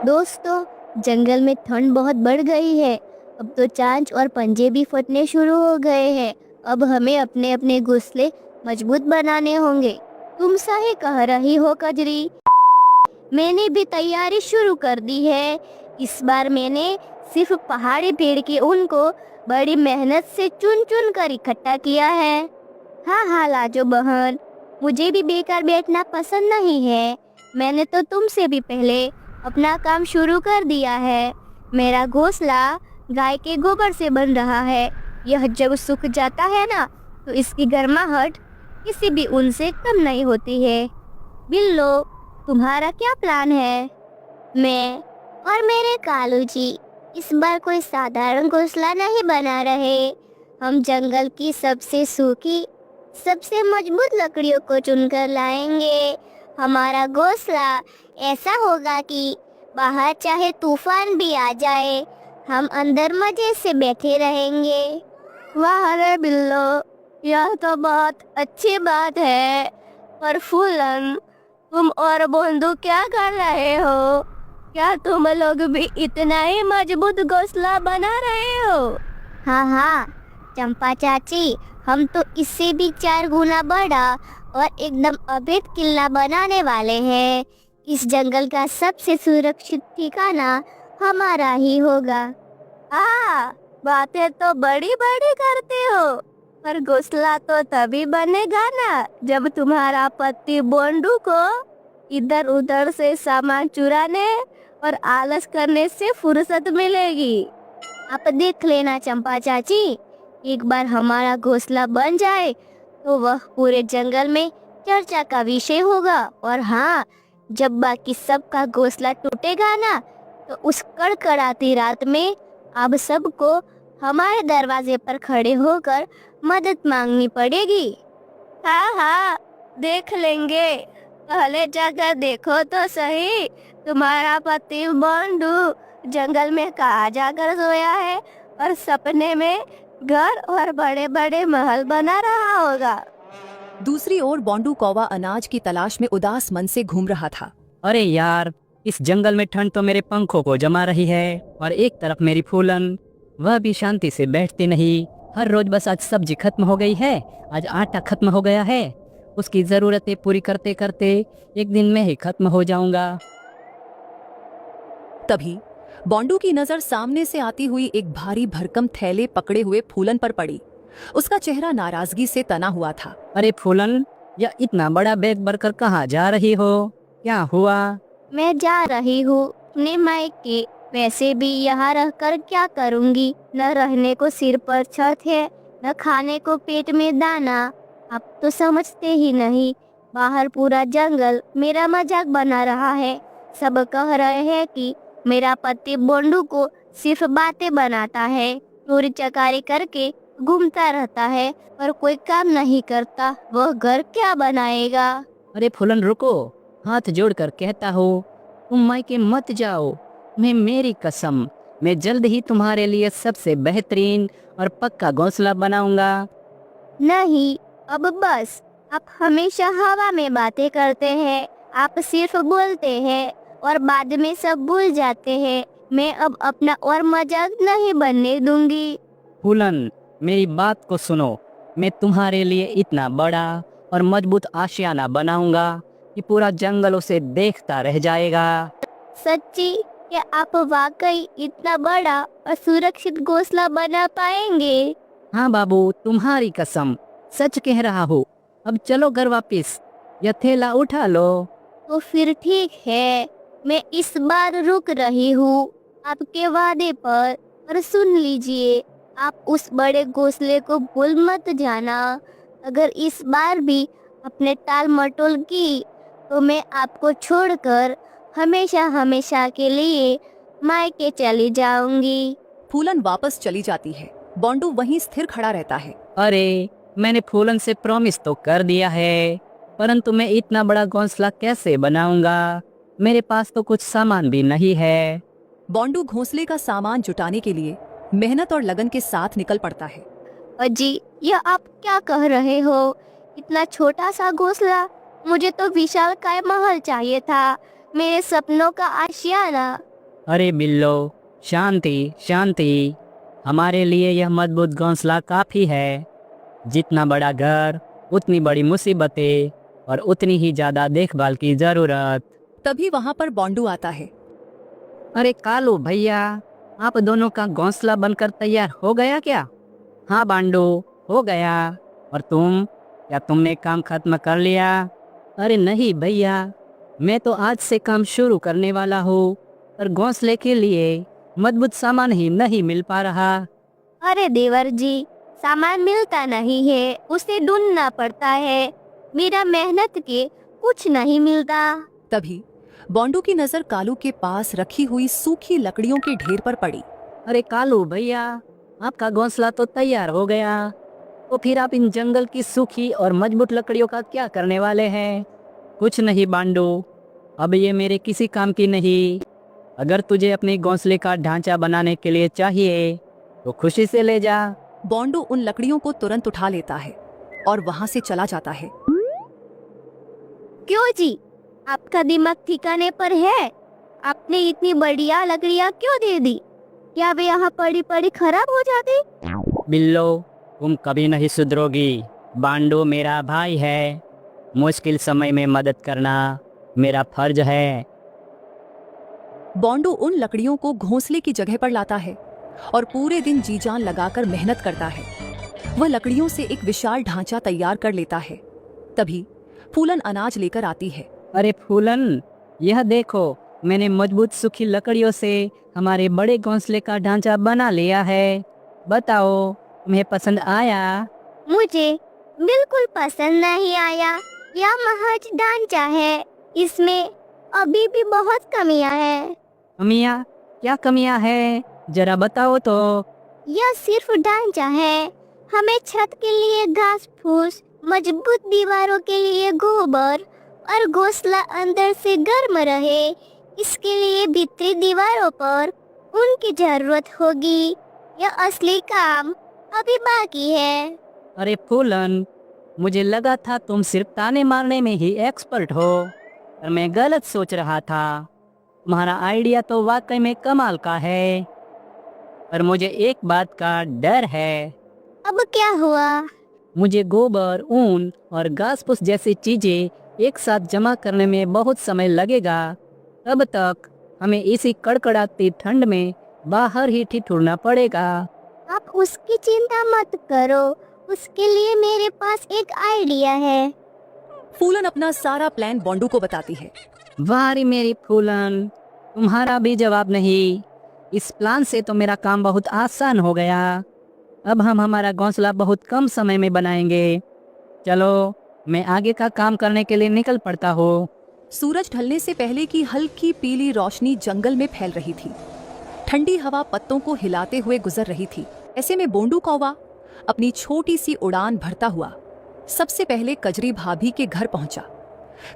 दोस्तों, जंगल में ठंड बहुत बढ़ गई है। अब तो चांच और पंजे भी फटने शुरू हो गए हैं। अब हमें अपने अपने घोंसले मजबूत बनाने होंगे। तुम सही कह रही हो कजरी। मैंने भी तैयारी शुरू कर दी है। इस बार मैंने सिर्फ पहाड़ी पेड़ के ऊन को बड़ी मेहनत से चुन चुन कर इकट्ठा किया है। हाँ हाँ लाजो बहन, मुझे भी बेकार बैठना पसंद नहीं है। मैंने तो तुमसे भी पहले अपना काम शुरू कर दिया है। मेरा घोंसला गाय के गोबर से बन रहा है। यह जब सूख जाता है ना, तो इसकी गर्माहट किसी भी ऊन से कम नहीं होती है। बिल्लो, तुम्हारा क्या प्लान है? मैं और मेरे कालू जी इस बार कोई साधारण घोंसला नहीं बना रहे। हम जंगल की सबसे सूखी, सबसे मजबूत लकड़ियों को चुनकर लाएंगे। हमारा घोंसला ऐसा होगा कि बाहर चाहे तूफान भी आ जाए, हम अंदर मजे से बैठे रहेंगे। वाह रे बिल्लो, यह तो बहुत अच्छी बात है। पर फूलन, तुम और बोंदू क्या कर रहे हो? क्या तुम लोग भी इतना ही मजबूत घोंसला बना रहे हो? हाँ हाँ चंपा चाची, हम तो इससे भी 4 गुना बड़ा और एकदम अभेद किला बनाने वाले हैं। इस जंगल का सबसे सुरक्षित ठिकाना हमारा ही होगा। बातें तो बड़ी बड़ी करते हो, पर घोंसला तो तभी बनेगा ना जब तुम्हारा पति बोंडू को इधर उधर से सामान चुराने और आलस करने से फुर्सत मिलेगी। आप देख लेना चंपा चाची, एक बार हमारा घोंसला बन जाए तो वह पूरे जंगल में चर्चा का विषय होगा। और हाँ, जब बाकी सबका घोंसला टूटेगा ना, तो उस कड़कड़ाती रात में आप सबको हमारे दरवाजे पर खड़े होकर मदद मांगनी पड़ेगी। हाँ हाँ देख लेंगे, पहले जाकर देखो तो सही, तुम्हारा पति बंडू जंगल में कहाँ जाकर सोया है और सपने में घर और बड़े बड़े महल बना रहा होगा। दूसरी ओर बोंडू कौवा अनाज की तलाश में उदास मन से घूम रहा था। अरे यार, इस जंगल में ठंड तो मेरे पंखों को जमा रही है और एक तरफ मेरी फूलन, वह भी शांति से बैठती नहीं। हर रोज बस आज सब्जी खत्म हो गई है, आज आटा खत्म हो गया है। उसकी जरूरतें पूरी करते करते एक दिन मैं ही खत्म हो जाऊंगा। तभी बोंडू की नजर सामने से आती हुई एक भारी भरकम थैले पकड़े हुए फूलन पर पड़ी। उसका चेहरा नाराजगी से तना हुआ था। अरे फूलन, यह इतना बड़ा बैग भरकर कहाँ जा रही हो? क्या हुआ? मैं जा रही हूँ अपने मायके। वैसे भी यहाँ रहकर क्या करूँगी? न रहने को सिर पर छत है, न खाने को पेट में दाना। आप तो समझते ही नहीं। बाहर पूरा जंगल मेरा मजाक बना रहा है। सब कह रहे हैं कि मेरा पति बोंडू को सिर्फ बातें बनाता है, चोरी चकारी करके घूमता रहता है, पर कोई काम नहीं करता। वह घर क्या बनाएगा? अरे फूलन रुको, हाथ जोड़कर कहता हूँ, तुम मायके मत जाओ। मेरी कसम, मैं जल्द ही तुम्हारे लिए सबसे बेहतरीन और पक्का घोंसला बनाऊंगा। नहीं, अब बस। आप हमेशा हवा में बातें करते हैं। आप सिर्फ बोलते हैं और बाद में सब भूल जाते हैं। मैं अब अपना और मजाक नहीं बनने दूंगी। फूलन, मेरी बात को सुनो। मैं तुम्हारे लिए इतना बड़ा और मजबूत आशियाना बनाऊंगा कि पूरा जंगल उसे देखता रह जाएगा। सच्ची? क्या आप वाकई इतना बड़ा और सुरक्षित घोंसला बना पाएंगे? हाँ बाबू, तुम्हारी कसम, सच कह रहा हूँ। अब चलो घर वापिस, यह थैला उठा लो। तो फिर ठीक है, मैं इस बार रुक रही हूँ आपके वादे पर। और सुन लीजिए, आप उस बड़े घोंसले को भूल मत जाना। अगर इस बार भी अपने टाल मटोल की, तो मैं आपको छोड़कर हमेशा हमेशा के लिए मायके चली जाऊंगी। फूलन वापस चली जाती है। बोंडू वहीं स्थिर खड़ा रहता है। अरे, मैंने फूलन से प्रॉमिस तो कर दिया है, परंतु मैं इतना बड़ा घोंसला कैसे बनाऊंगा? मेरे पास तो कुछ सामान भी नहीं है। बोंडू घोंसले का सामान जुटाने के लिए मेहनत और लगन के साथ निकल पड़ता है। अजी, यह आप क्या कह रहे हो? इतना छोटा सा घोंसला? मुझे तो विशालकाय महल चाहिए था। मेरे सपनों का आशियाना। अरे बिल्लो, शांति शांति। हमारे लिए यह मजबूत घोंसला काफी है। जितना बड़ा घर, उतनी बड़ी मुसीबतें और उतनी ही ज्यादा देखभाल की जरूरत। तभी वहां पर बोंडू आता है। अरे कालू भैया, आप दोनों का घोंसला बनकर तैयार हो गया क्या? हाँ बांडू, हो गया। और तुम, क्या तुमने काम खत्म कर लिया? अरे नहीं भैया, मैं तो आज से काम शुरू करने वाला हूँ, पर घोंसले के लिए मजबूत सामान ही नहीं मिल पा रहा। अरे देवर जी, सामान मिलता नहीं है, उसे ढूंढना पड़ता है। मेरा मेहनत के कुछ नहीं मिलता। तभी बोंडू की नजर कालू के पास रखी हुई सूखी लकड़ियों के ढेर पर पड़ी। अरे कालू भैया, आपका घोंसला तो तैयार हो गया, तो फिर आप इन जंगल की सूखी और मजबूत लकड़ियों का क्या करने वाले हैं? कुछ नहीं बांडू, अब ये मेरे किसी काम की नहीं। अगर तुझे अपने घोंसले का ढांचा बनाने के लिए चाहिए तो खुशी से ले जा। बोंडू उन लकड़ियों को तुरंत उठा लेता है और वहां से चला जाता है। क्यों जी, आपका दिमाग ठिकाने पर है? आपने इतनी बढ़िया लकड़ियाँ क्यों दे दी? क्या वे यहाँ पड़ी पड़ी खराब हो जाती? बिल्लो, तुम कभी नहीं सुधरोगी। बांडू मेरा भाई है, मुश्किल समय में मदद करना मेरा फर्ज है। बोंडू उन लकड़ियों को घोंसले की जगह पर लाता है और पूरे दिन जी जान लगाकर मेहनत करता है। वह लकड़ियों से एक विशाल ढांचा तैयार कर लेता है। तभी फूलन अनाज लेकर आती है। अरे फूलन, यह देखो, मैंने मजबूत सूखी लकड़ियों से हमारे बड़े घोंसले का ढांचा बना लिया है। बताओ, तुम्हें पसंद आया? मुझे बिल्कुल पसंद नहीं आया। यह महज ढांचा है, इसमें अभी भी बहुत कमियां हैं। कमियाँ? क्या कमियाँ है? जरा बताओ तो। यह सिर्फ ढांचा है। हमें छत के लिए घास फूस, मजबूत दीवारों के लिए गोबर और घोंसला अंदर से गर्म रहे, इसके लिए भीतरी दीवारों पर उनकी जरूरत होगी। यह असली काम अभी बाकी है। अरे फूलन, मुझे लगा था तुम सिर्फ ताने मारने में ही एक्सपर्ट हो, पर मैं गलत सोच रहा था। तुम्हारा आइडिया तो वाकई में कमाल का है, पर मुझे एक बात का डर है। अब क्या हुआ? मुझे गोबर, ऊन और घास फूस जैसी चीजें एक साथ जमा करने में बहुत समय लगेगा। तब तक हमें इसी कड़कड़ाती ठंड में बाहर ही ठिठुरना पड़ेगा। आप उसकी चिंता मत करो, उसके लिए मेरे पास एक आइडिया है। फूलन अपना सारा प्लान बोंडू को बताती है। वाह रे मेरी फूलन, तुम्हारा भी जवाब नहीं। इस प्लान से तो मेरा काम बहुत आसान हो गया। अब हम हमारा घोंसला बहुत कम समय में बनाएंगे। चलो, मैं आगे का काम करने के लिए निकल पड़ता हूँ। सूरज ढलने से पहले की हल्की पीली रोशनी जंगल में फैल रही थी। ठंडी हवा पत्तों को हिलाते हुए गुजर रही थी। ऐसे में बोंडू कौवा अपनी छोटी सी उड़ान भरता हुआ सबसे पहले कजरी भाभी के घर पहुंचा।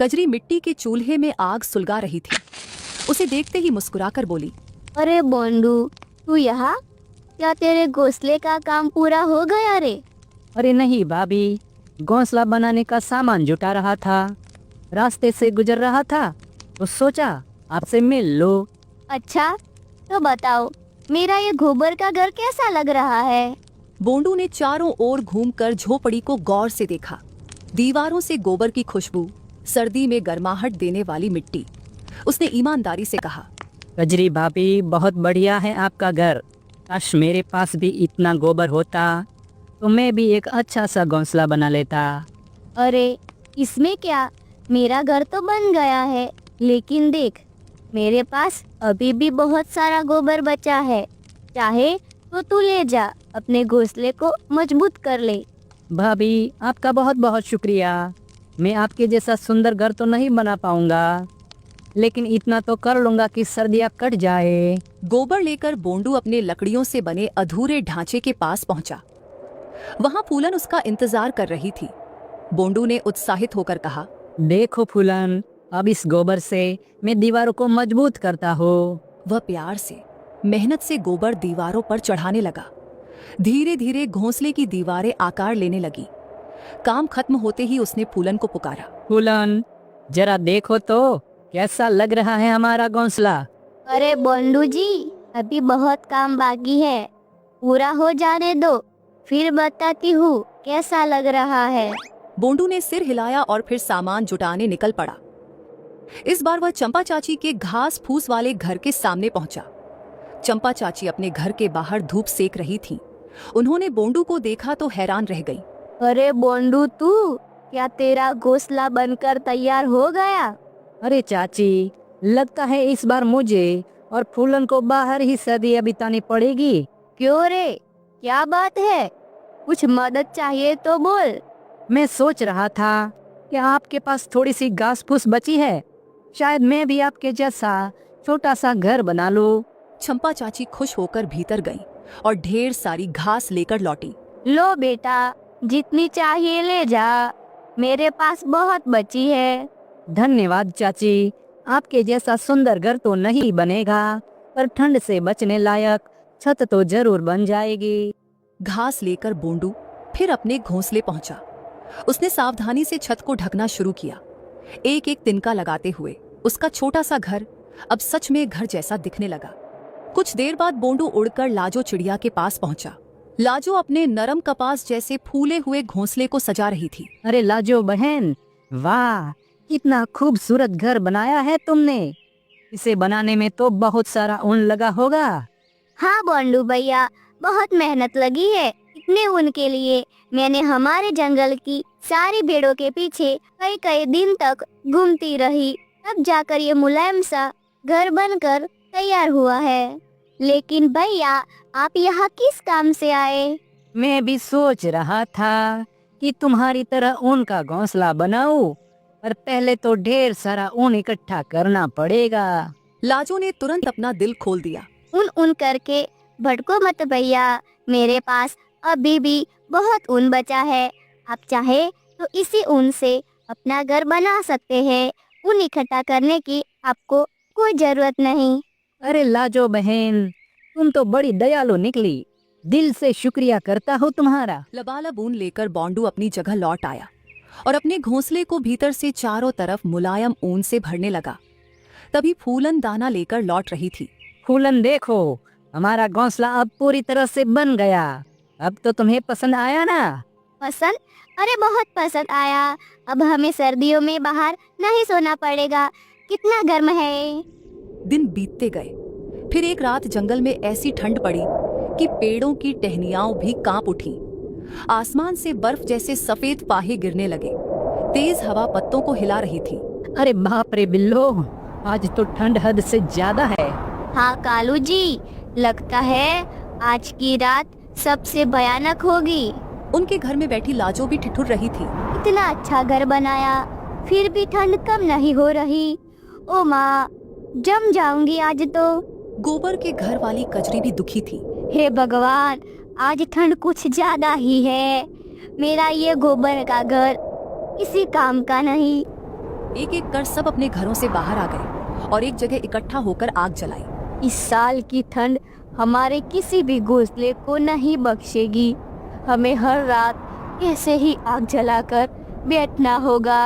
कजरी मिट्टी के चूल्हे में आग सुलगा रही थी। उसे देखते ही मुस्कुराकर बोली, अरे बोंडू, तू यहाँ? क्या तेरे घोंसले का काम पूरा हो गया रे? अरे नहीं भाभी, घोंसला बनाने का सामान जुटा रहा था। रास्ते से गुजर रहा था तो सोचा आपसे मिल लो। अच्छा, तो बताओ, मेरा ये गोबर का घर कैसा लग रहा है? बोंडू ने चारों ओर घूमकर झोपड़ी को गौर से देखा। दीवारों से गोबर की खुशबू, सर्दी में गर्माहट देने वाली मिट्टी। उसने ईमानदारी से कहा, कजरी भाभी, बहुत बढ़िया है आपका घर। काश मेरे पास भी इतना गोबर होता तो मैं भी एक अच्छा सा घोंसला बना लेता। अरे इसमें क्या, मेरा घर तो बन गया है, लेकिन देख, मेरे पास अभी भी बहुत सारा गोबर बचा है। चाहे तो तू ले जा, अपने घोंसले को मजबूत कर ले। भाभी, आपका बहुत बहुत शुक्रिया। मैं आपके जैसा सुंदर घर तो नहीं बना पाऊंगा, लेकिन इतना तो कर लूंगा कि सर्दियाँ कट जाए। गोबर लेकर बोंडू अपने लकड़ियों से बने अधूरे ढांचे के पास पहुंचा। वहां फूलन उसका इंतजार कर रही थी। बोंडू ने उत्साहित होकर कहा, देखो फूलन, अब इस गोबर से मैं दीवारों को मजबूत करता हूँ। वह प्यार से, मेहनत से गोबर दीवारों पर चढ़ाने लगा। धीरे धीरे घोंसले की दीवारें आकार लेने लगी। काम खत्म होते ही उसने फूलन को पुकारा। फूलन, जरा देखो तो, कैसा लग रहा है हमारा घोंसला? अरे बोंडू जी, अभी बहुत काम बाकी है, पूरा हो जाने दो, फिर बताती हूँ कैसा लग रहा है। बोंडू ने सिर हिलाया और फिर सामान जुटाने निकल पड़ा। इस बार वह चंपा चाची के घास फूस वाले घर के सामने पहुंचा। चंपा चाची अपने घर के बाहर धूप सेक रही थीं। उन्होंने बोंडू को देखा तो हैरान रह गई। अरे बोंडू, तू क्या तेरा घोंसला बनकर तैयार हो गया? अरे चाची, लगता है इस बार मुझे और फूलन को बाहर ही सदियां बितानी पड़ेगी। क्यों रे, क्या बात है? कुछ मदद चाहिए तो बोल। मैं सोच रहा था कि आपके पास थोड़ी सी घास फूस बची है, शायद मैं भी आपके जैसा छोटा सा घर बना लूं। चंपा चाची खुश होकर भीतर गई और ढेर सारी घास लेकर लौटी। लो बेटा, जितनी चाहिए ले जा, मेरे पास बहुत बची है। धन्यवाद चाची, आपके जैसा सुंदर घर तो नहीं बनेगा, पर ठंड से बचने लायक छत तो जरूर बन जाएगी। घास लेकर बोंडू फिर अपने घोंसले पहुंचा। उसने सावधानी से छत को ढकना शुरू किया। एक एक तिनका लगाते हुए उसका छोटा सा घर अब सच में घर जैसा दिखने लगा। कुछ देर बाद बोंडू उड़कर लाजो चिड़िया के पास पहुंचा। लाजो अपने नरम कपास जैसे फूले हुए घोंसले को सजा रही थी। अरे लाजो बहन, वाह, कितना खूबसूरत घर बनाया है तुमने। इसे बनाने में तो बहुत सारा ऊन लगा होगा। हाँ बोंडू भैया, बहुत मेहनत लगी है। इतने ऊन के लिए मैंने हमारे जंगल की सारी भेड़ों के पीछे कई कई दिन तक घूमती रही, तब जाकर ये मुलायम सा घर बनकर तैयार हुआ है। लेकिन भैया, आप यहाँ किस काम से आए? मैं भी सोच रहा था कि तुम्हारी तरह ऊन का घोंसला बनाऊं, पर पहले तो ढेर सारा ऊन इकट्ठा करना पड़ेगा। लाजो ने तुरंत अपना दिल खोल दिया। ऊन करके भटको मत भैया, मेरे पास अभी भी बहुत ऊन बचा है। आप चाहे तो इसी ऊन से अपना घर बना सकते हैं। ऊन इकट्ठा करने की आपको कोई जरूरत नहीं। अरे लाजो बहन, तुम तो बड़ी दयालु निकली, दिल से शुक्रिया करता हूँ तुम्हारा। लबालब ऊन लेकर बोंडू अपनी जगह लौट आया और अपने घोंसले को भीतर से चारों तरफ मुलायम ऊन से भरने लगा। तभी फूलन दाना लेकर लौट रही थी। फूलन देखो, हमारा घोंसला अब पूरी तरह से बन गया। अब तो तुम्हें पसंद आया ना? पसंद? अरे बहुत पसंद आया। अब हमें सर्दियों में बाहर नहीं सोना पड़ेगा। कितना गर्म है। दिन बीतते गए। फिर एक रात जंगल में ऐसी ठंड पड़ी कि पेड़ों की टहनियां भी कांप उठी। आसमान से बर्फ जैसे सफेद फाहे गिरने लगे। तेज हवा पत्तों को हिला रही थी। अरे बाप रे बिल्लो, आज तो ठंड हद से ज्यादा है। हाँ कालू जी, लगता है आज की रात सबसे भयानक होगी। उनके घर में बैठी लाजो भी ठिठुर रही थी। इतना अच्छा घर बनाया, फिर भी ठंड कम नहीं हो रही। ओ माँ, जम जाऊंगी आज तो। गोबर के घर वाली कजरी भी दुखी थी। हे भगवान, आज ठंड कुछ ज्यादा ही है। मेरा ये गोबर का घर किसी काम का नहीं। एक एक कर सब अपने घरों से बाहर आ गए और एक जगह इकट्ठा होकर आग जलाई। इस साल की ठंड हमारे किसी भी घोंसले को नहीं बख्शेगी। हमें हर रात ऐसे ही आग जलाकर बैठना होगा।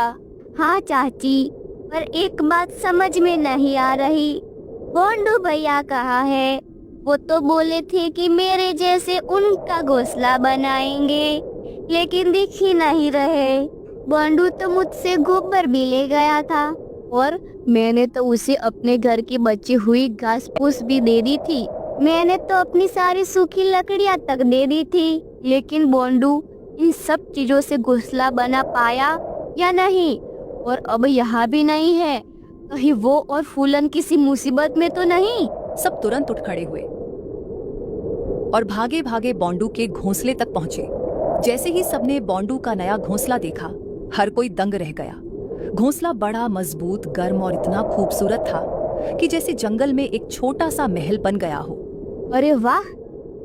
हाँ चाची, पर एक बात समझ में नहीं आ रही। बोंडू भैया कहाँ है? वो तो बोले थे कि मेरे जैसे उनका घोंसला बनाएंगे, लेकिन दिख ही नहीं रहे। बोंडू तो मुझसे गोबर भी ले गया था और मैंने तो उसे अपने घर की बची हुई घास फूस भी दे दी थी। मैंने तो अपनी सारी सूखी लकड़ियां तक दे दी थी, लेकिन बोंडू इन सब चीजों से घोंसला बना पाया या नहीं? और अब यहाँ भी नहीं है। कहीं वो और फूलन किसी मुसीबत में तो नहीं? सब तुरंत उठ खड़े हुए और भागे भागे बोंडू के घोंसले तक पहुंचे। जैसे ही सबने बोंडू का नया घोंसला देखा, हर कोई दंग रह गया। घोंसला बड़ा मजबूत, गर्म और इतना खूबसूरत था कि जैसे जंगल में एक छोटा सा महल बन गया हो। अरे वाह,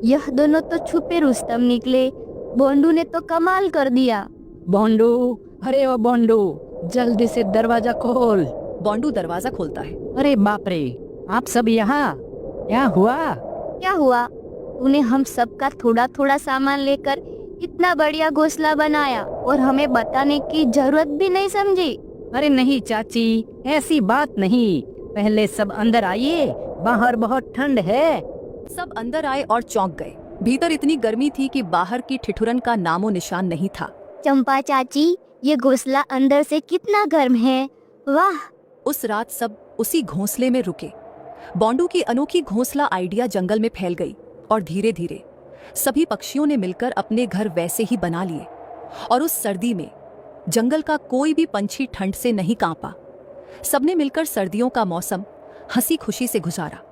यह दोनों तो छुपे रुस्तम निकले। बोंडू ने तो कमाल कर दिया। बोंडू, अरे ओ बोंडू, जल्दी से दरवाजा खोल। बोंडू दरवाजा खोलता है। अरे बाप रे, आप सब यहाँ? क्या हुआ? क्या हुआ? तूने हम सबका थोड़ा थोड़ा सामान लेकर इतना बढ़िया घोंसला बनाया और हमें बताने की जरूरत भी नहीं समझी। अरे नहीं चाची, ऐसी बात नहीं। पहले सब अंदर आइए, बाहर बहुत ठंड है। सब अंदर आए और चौंक गए। भीतर इतनी गर्मी थी कि बाहर की ठिठुरन का नामो निशान नहीं था। चंपा चाची, ये घोंसला अंदर से कितना गर्म है। वाह। उस रात सब उसी घोंसले में रुके। बोंडू की अनोखी घोंसला आइडिया जंगल में फैल गई और धीरे धीरे सभी पक्षियों ने मिलकर अपने घर वैसे ही बना लिए। और उस सर्दी में जंगल का कोई भी पंछी ठंड से नहीं कांपा। सबने मिलकर सर्दियों का मौसम हंसी खुशी से गुजारा।